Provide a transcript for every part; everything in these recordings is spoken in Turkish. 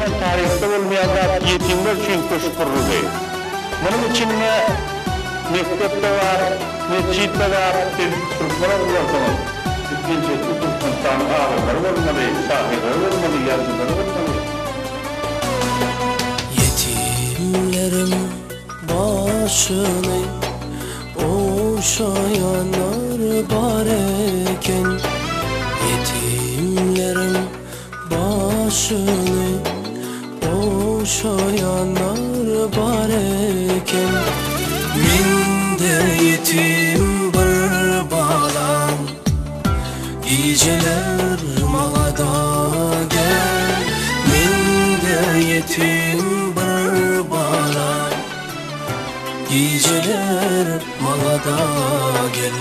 zaman tarihte olmayan yetimler için koşup dururdu. Bunun için ne mektepte var, mescitte var, Türkler olmalı. İkinci tutuktan ağırlar olmalı, sahiler olmalı, yazılar olmalı. Yetimlerin başını okşayanlar bareken, yetimlerin başını okşayanlar bareken, men de yetim bir balam, geceler malada gel. Men de yetim bir balam, geceler malada gel.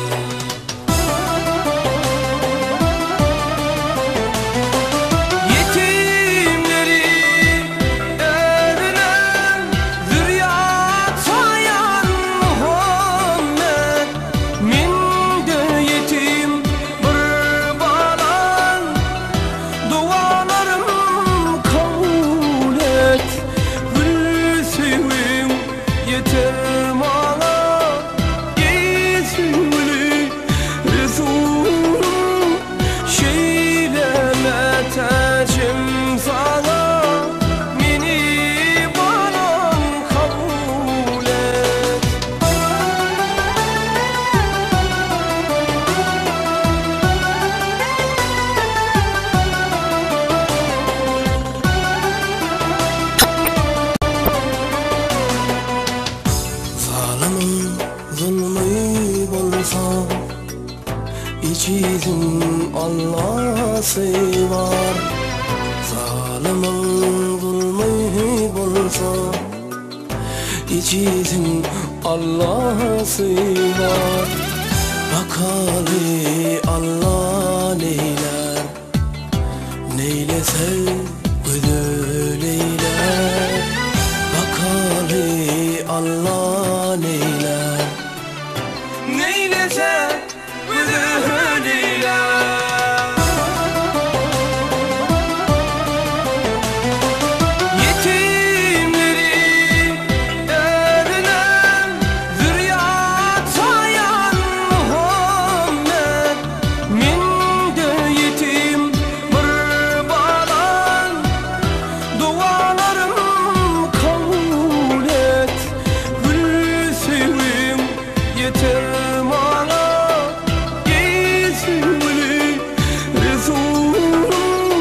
Zulmü bolsa içizin Allah'sı var. Zalimin zulmü bolsa içizin Allah'sı var. Bakali Allah neyler, neylese güzel eyler. Bakali Allah neyler, neylese güzel eyler. Yetimlerin eline zürriyat sayan Muhammed, men de yetim bir balan, dualarım kabul et. Gül sevim yeter bana, gizli Resulüm,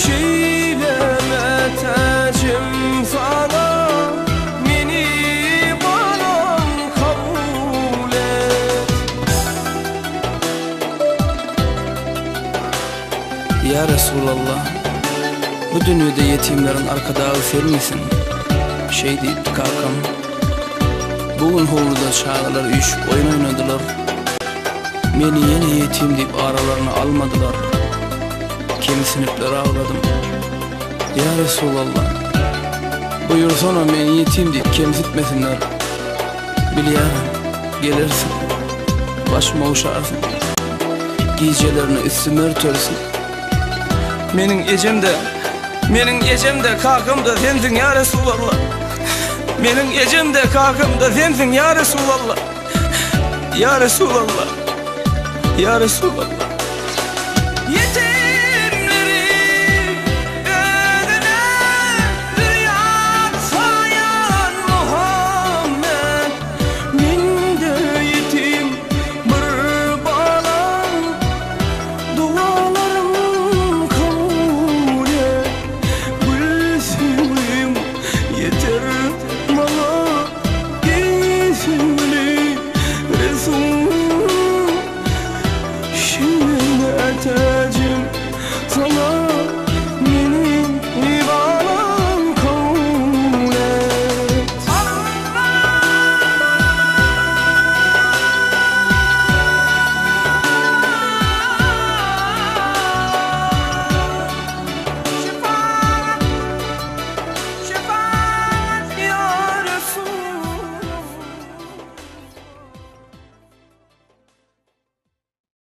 şeyleme tacım sana, beni bana kabul et. Ya Resulallah, bu dünyada yetimlerin arkadağı sen misin? Şey deyip kakam, bugün hovluda çağlar uyuşup oyun oynadılar. Beni yine yetim deyip aralarına almadılar. Kimi sinipleri ağladım. Ya Resulallah, buyursana beni yetim deyip kemsitmesinler. Biliyorum, gelirsin, başıma uşarsın, giyecelerini üstüme örtersin. Menin ecemde kakımda sensin ya Resulallah. Benim ecemde kakımda sensin ya Resulallah. Ya Resulallah, ya Resulallah.